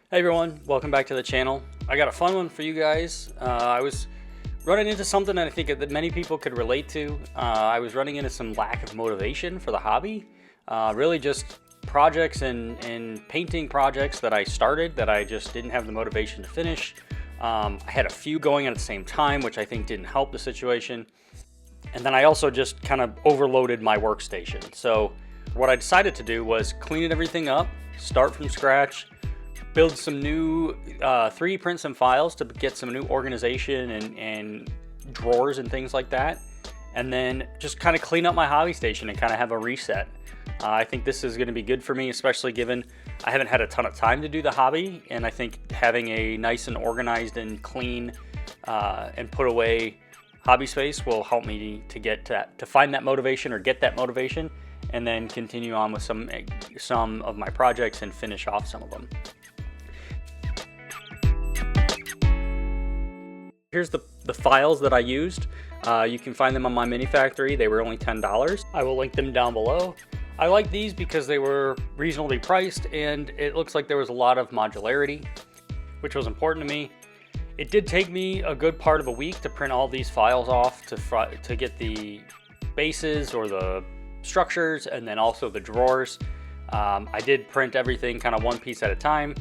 Hey everyone, welcome back to the channel. I got a fun one for you guys. I was running into something that I think that many people could relate to. I was running into some lack of motivation for the hobby. Really just projects and painting projects that I started that I just didn't have the motivation to finish. I had a few going at the same time, which I think didn't help the situation. And then I also just kind of overloaded my workstation. So what I decided to do was clean everything up, start from scratch, build some new 3D print some files to get some new organization and drawers and things like that, and then just kind of clean up my hobby station and kind of have a reset. I think this is going to be good for me, especially given I haven't had a ton of time to do the hobby, and I think having a nice and organized and clean and put away hobby space will help me to find that motivation or get that motivation, and then continue on with some of my projects and finish off some of them. Here's the files that I used. You can find them on my Mini Factory. They were only $10. I will link them down below. I like these because they were reasonably priced, and it looks like there was a lot of modularity, which was important to me. It did take me a good part of a week to print all these files off to get the bases or the structures, and then also the drawers. I did print everything kind of one piece at a time,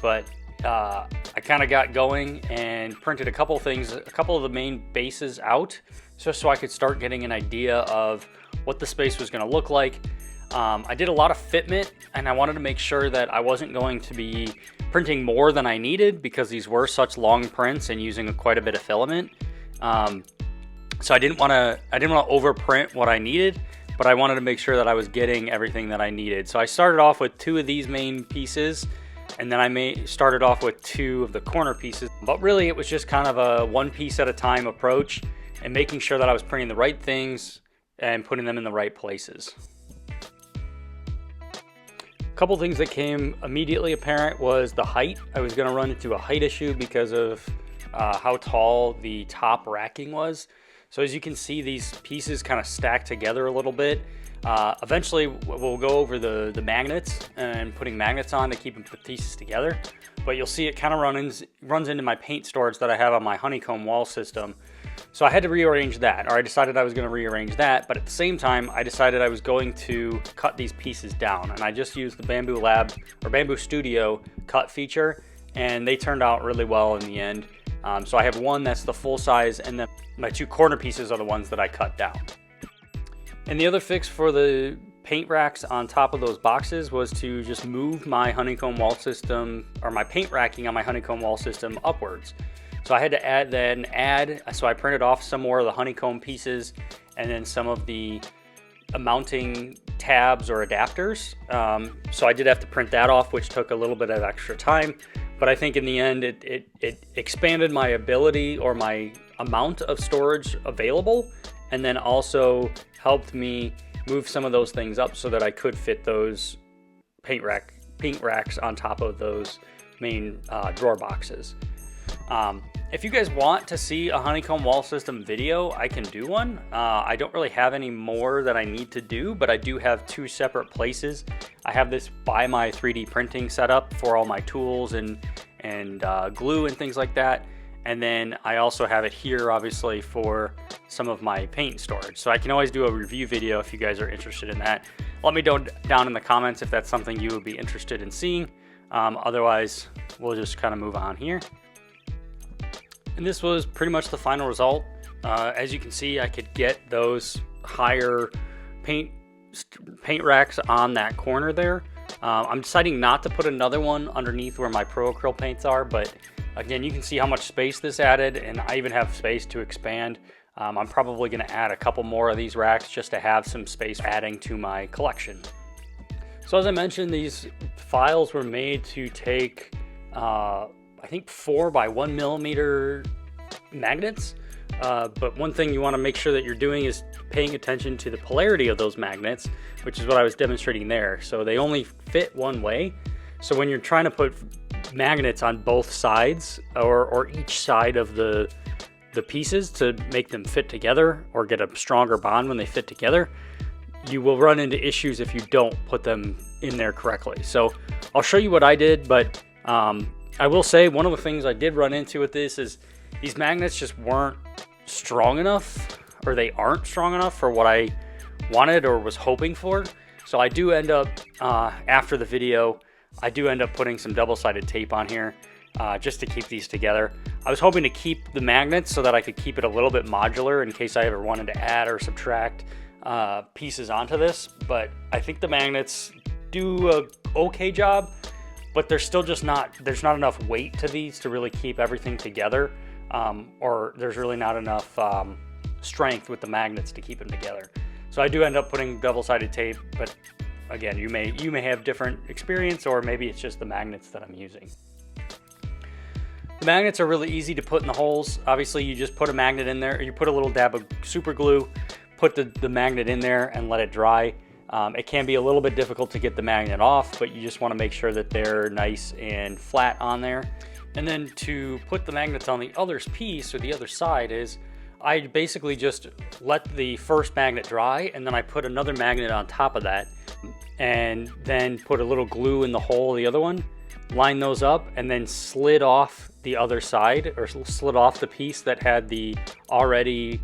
but I kind of got going and printed a couple of the main bases out, just so I could start getting an idea of what the space was going to look like. I did a lot of fitment, and I wanted to make sure that I wasn't going to be printing more than I needed, because these were such long prints and using quite a bit of filament. So I didn't want to overprint what I needed, but I wanted to make sure that I was getting everything that I needed. So I started off with 2 of these main pieces, and then I started off with 2 of the corner pieces. But really it was just kind of a one piece at a time approach, and making sure that I was printing the right things and putting them in the right places. A couple things that came immediately apparent was the height. I was going to run into a height issue because of how tall the top racking was. So as you can see, these pieces kind of stack together a little bit. Eventually we'll go over the magnets and putting magnets on to keep the pieces together, but you'll see it kind of runs into my paint storage that I have on my honeycomb wall system. So I had to rearrange that, or I decided I was going to rearrange that, but at the same time I decided I was going to cut these pieces down, and I just used the Bambu Lab or Bambu Studio cut feature, and they turned out really well in the end. So I have one that's the full size, and then my 2 corner pieces are the ones that I cut down. And the other fix for the paint racks on top of those boxes was to just move my honeycomb wall system, or my paint racking on my honeycomb wall system, upwards. So I had to so I printed off some more of the honeycomb pieces, and then some of the mounting tabs or adapters. So I did have to print that off, which took a little bit of extra time. But I think in the end, it expanded my ability or my amount of storage available, and then also helped me move some of those things up so that I could fit those paint racks on top of those main drawer boxes. If you guys want to see a honeycomb wall system video, I can do one. I don't really have any more that I need to do, but I do have 2 separate places. I have this by my 3D printing setup for all my tools and glue and things like that. And then I also have it here, obviously, for some of my paint storage. So I can always do a review video if you guys are interested in that. Let me know down in the comments if that's something you would be interested in seeing. Otherwise, we'll just kind of move on here. And this was pretty much the final result. As you can see, I could get those higher paint racks on that corner there. I'm deciding not to put another one underneath where my Pro Acryl paints are, but again, you can see how much space this added, and I even have space to expand. I'm probably going to add a couple more of these racks just to have some space adding to my collection. So as I mentioned, these files were made to take I think 4 by 1 millimeter magnets. But one thing you want to make sure that you're doing is paying attention to the polarity of those magnets, which is what I was demonstrating there. So they only fit one way. So when you're trying to put magnets on both sides or each side of the pieces to make them fit together or get a stronger bond when they fit together, you will run into issues if you don't put them in there correctly. So I'll show you what I did, but I will say one of the things I did run into with this is these magnets just weren't strong enough, or they aren't strong enough for what I wanted or was hoping for. So I do end up, after the video, I do end up putting some double-sided tape on here just to keep these together. I was hoping to keep the magnets so that I could keep it a little bit modular in case I ever wanted to add or subtract pieces onto this, but I think the magnets do a okay job, but there's still just there's not enough weight to these to really keep everything together, or there's really not enough strength with the magnets to keep them together. So I do end up putting double-sided tape, but again, you may have different experience, or maybe it's just the magnets that I'm using. The magnets are really easy to put in the holes. Obviously, you just put a magnet in there, or you put a little dab of super glue, put the magnet in there and let it dry. It can be a little bit difficult to get the magnet off, but you just want to make sure that they're nice and flat on there. And then to put the magnets on the other piece, or the other side, is I basically just let the first magnet dry, and then I put another magnet on top of that, and then put a little glue in the hole of the other one, line those up, and then slid off the other side, or slid off the piece that had the already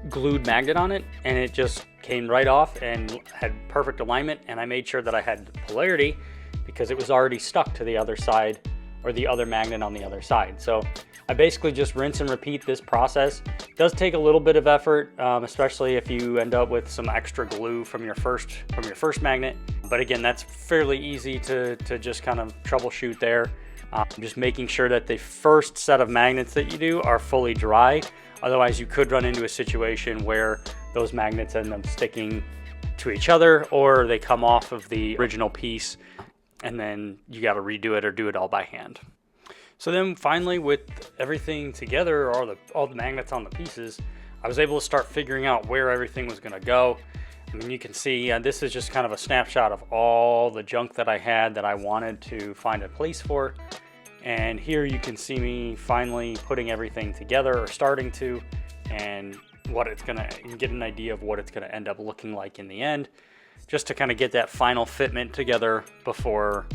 glued magnet on it, and it just came right off and had perfect alignment. And I made sure that I had the polarity because it was already stuck to the other side, or the other magnet on the other side. So I basically just rinse and repeat this process. It does take a little bit of effort, especially if you end up with some extra glue from your first magnet. But again, that's fairly easy to just kind of troubleshoot there. Just making sure that the first set of magnets that you do are fully dry. Otherwise, you could run into a situation where those magnets end up sticking to each other, or they come off of the original piece, and then you got to redo it or do it all by hand. So then finally, with everything together, all the magnets on the pieces, I was able to start figuring out where everything was going to go. I mean, you can see this is just kind of a snapshot of all the junk that I had that I wanted to find a place for. And here you can see me finally putting everything together, or starting to, and get an idea of what it's gonna end up looking like in the end, just to kind of get that final fitment together before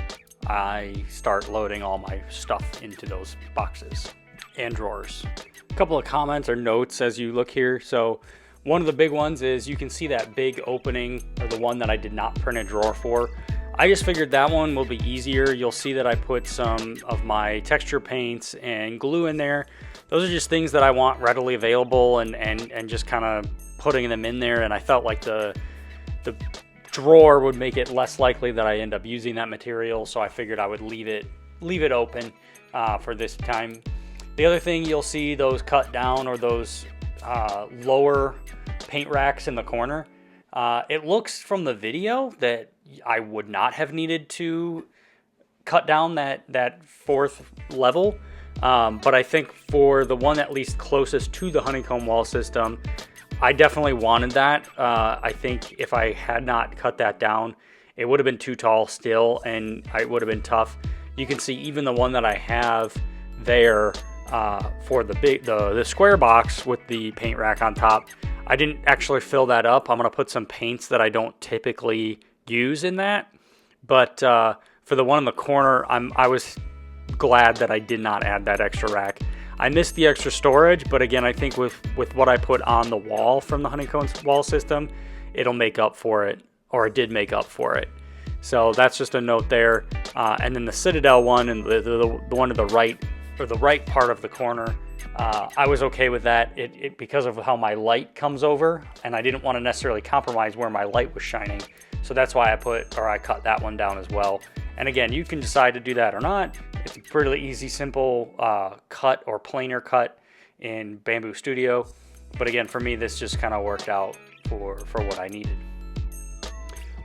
I start loading all my stuff into those boxes and drawers. A couple of comments or notes as you look here. So one of the big ones is you can see that big opening, or the one that I did not print a drawer for. I just figured that one will be easier. You'll see that I put some of my texture paints and glue in there. Those are just things that I want readily available, and just kind of putting them in there. And I felt like the drawer would make it less likely that I end up using that material, so I figured I would leave it open for this time. The other thing, you'll see those cut down, or those lower paint racks in the corner. It looks from the video that I would not have needed to cut down that fourth level, but I think for the one at least closest to the honeycomb wall system, I definitely wanted that. I think if I had not cut that down, it would have been too tall still, and it would have been tough. You can see even the one that I have there for the square box with the paint rack on top, I didn't actually fill that up. I'm going to put some paints that I don't typically use in that. But for the one in the corner, I was glad that I did not add that extra rack. I missed the extra storage, but again, I think with what I put on the wall from the honeycomb wall system, it'll make up for it, or it did make up for it. So that's just a note there. And then the Citadel one, and the one to the right, or the right part of the corner, I was okay with that. It because of how my light comes over, and I didn't want to necessarily compromise where my light was shining. So that's why I cut that one down as well. And again, you can decide to do that or not. It's a pretty easy, simple cut or planer cut in Bamboo Studio. But again, for me, this just kind of worked out for what I needed.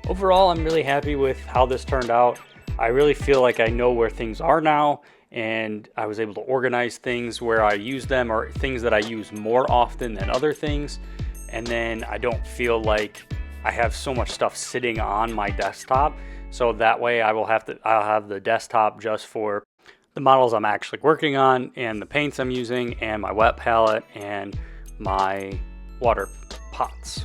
Overall, I'm really happy with how this turned out. I really feel like I know where things are now, and I was able to organize things where I use them, or things that I use more often than other things. And then I don't feel like I have so much stuff sitting on my desktop. So that way I'll have the desktop just for the models I'm actually working on, and the paints I'm using, and my wet palette, and my water pots.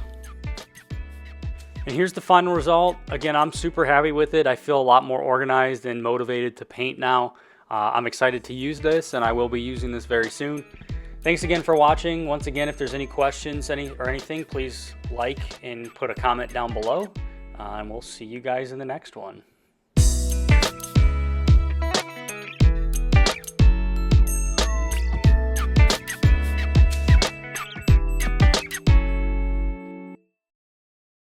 And here's the final result. Again, I'm super happy with it. I feel a lot more organized and motivated to paint now. I'm excited to use this, and I will be using this very soon. Thanks again for watching. Once again, if there's any questions or anything, please like and put a comment down below. And we'll see you guys in the next one.